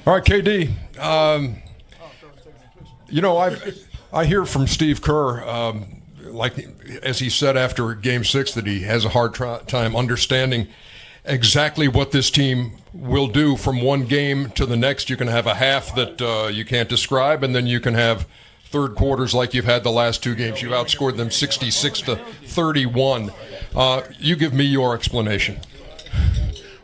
All right, KD. I hear from Steve Kerr, like as he said after Game 6, that he has a hard time understanding exactly what this team will do from one game to the next. You can have a half that you can't describe, and then you can have third quarters like you've had the last two games. You outscored them 66-31. You give me your explanation.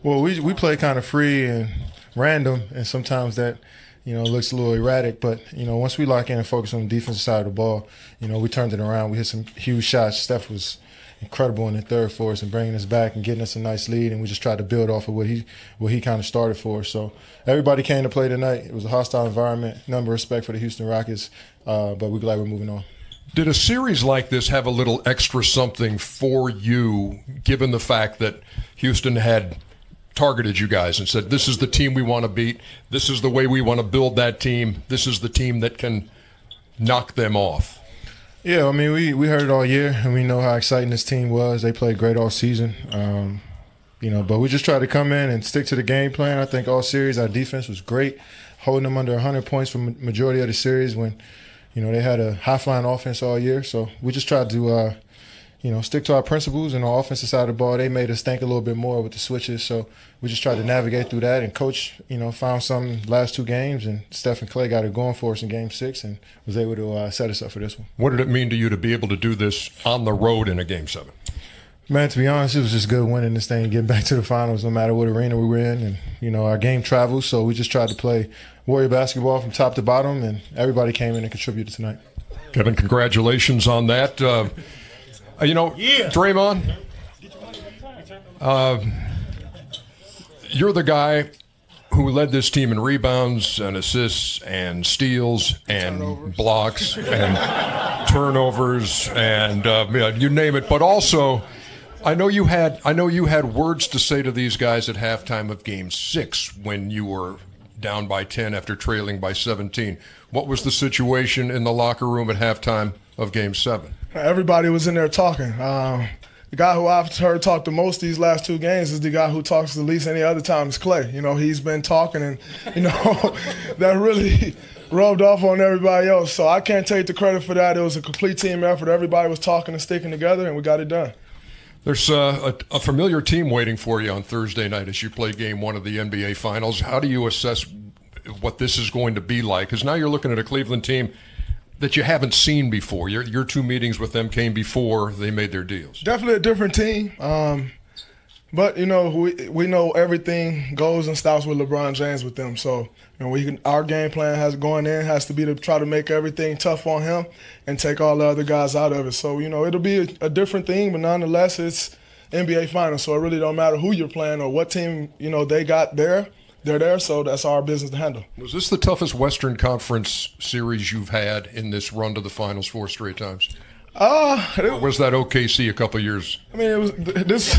Well, we play kind of free and random, and sometimes that, looks a little erratic. But, once we lock in and focus on the defensive side of the ball, we turned it around. We hit some huge shots. Steph was incredible in the third for us and bringing us back and getting us a nice lead, and we just tried to build off of what he kind of started for us. So everybody came to play tonight. It was a hostile environment, number of respect for the Houston Rockets, but we're glad we're moving on. Did a series like this have a little extra something for you, given the fact that Houston had targeted you guys and said, this is the team we want to beat, this is the way we want to build that team, this is the team that can knock them off? Yeah, we heard it all year, and we know how exciting this team was. They played great all season, but we just tried to come in and stick to the game plan. I think all series our defense was great, holding them under 100 points for majority of the series when, they had a high-flying offense all year. So we just tried to, stick to our principles. And on the offensive side of the ball, they made us think a little bit more with the switches. So we just tried to navigate through that. And Coach, found something last two games. And Steph and Clay got it going for us in Game 6 and was able to set us up for this one. What did it mean to you to be able to do this on the road in a Game 7? Man, to be honest, it was just good winning this thing and getting back to the finals no matter what arena we were in. And, our game travels, so we just tried to play Warrior basketball from top to bottom, and everybody came in and contributed tonight. Kevin, congratulations on that. Draymond, you're the guy who led this team in rebounds and assists and steals and blocks and turnovers and you name it. But also, I know you had words to say to these guys at halftime of Game 6 when you were down by 10 after trailing by 17. What was the situation in the locker room at halftime of Game 7? Everybody was in there talking. The guy who I've heard talk the most these last two games is the guy who talks the least any other time is Clay. He's been talking, and, that really rubbed off on everybody else. So I can't take the credit for that. It was a complete team effort. Everybody was talking and sticking together, and we got it done. There's a familiar team waiting for you on Thursday night as you play Game 1 of the NBA Finals. How do you assess what this is going to be like? Because now you're looking at a Cleveland team that you haven't seen before. Your two meetings with them came before they made their deals. Definitely a different team. But, we know everything goes and stops with LeBron James with them. So, our game plan has to be to try to make everything tough on him and take all the other guys out of it. So, it'll be a different thing, but nonetheless, it's NBA Finals. So it really don't matter who you're playing or what team, they got there. They're there, so that's our business to handle. Was this the toughest Western Conference series you've had in this run to the finals 4 straight times? Or was that OKC a couple of years? It was this.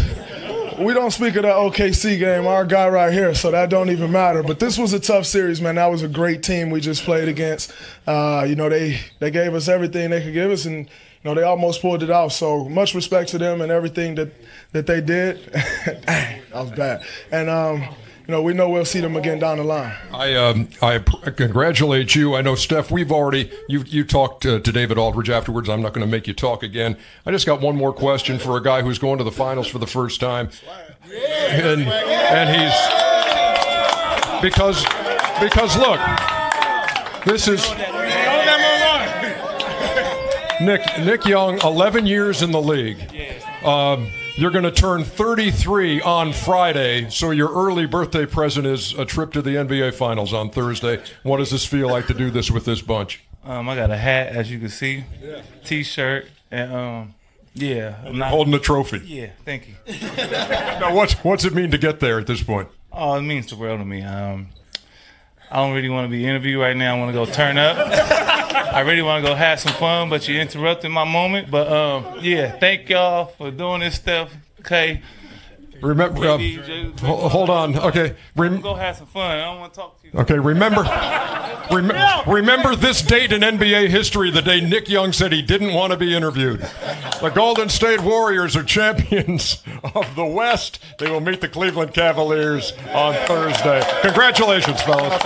We don't speak of that OKC game, our guy right here, so that don't even matter. But this was a tough series, man. That was a great team we just played against. They gave us everything they could give us, and they almost pulled it out. So much respect to them and everything that they did. Dang, that was bad. And we know we'll see them again down the line. I congratulate you. I know, Steph, you talked to David Aldridge afterwards. I'm not going to make you talk again. I just got one more question for a guy who's going to the finals for the first time. And he's because look, this is Nick Young, 11 years in the league. You're going to turn 33 on Friday, so your early birthday present is a trip to the NBA Finals on Thursday. What does this feel like to do this with this bunch? I got a hat, as you can see, T-shirt, and I'm holding a trophy. Yeah, thank you. Now, what's it mean to get there at this point? Oh, it means the world to me. I don't really want to be interviewed right now. I want to go turn up. I really want to go have some fun, but you interrupted my moment. But, thank y'all for doing this stuff. Okay, Remember, hold on. Okay. Go have some fun. I don't want to talk to you. Okay, remember this date in NBA history, the day Nick Young said he didn't want to be interviewed. The Golden State Warriors are champions of the West. They will meet the Cleveland Cavaliers on Thursday. Congratulations, fellas.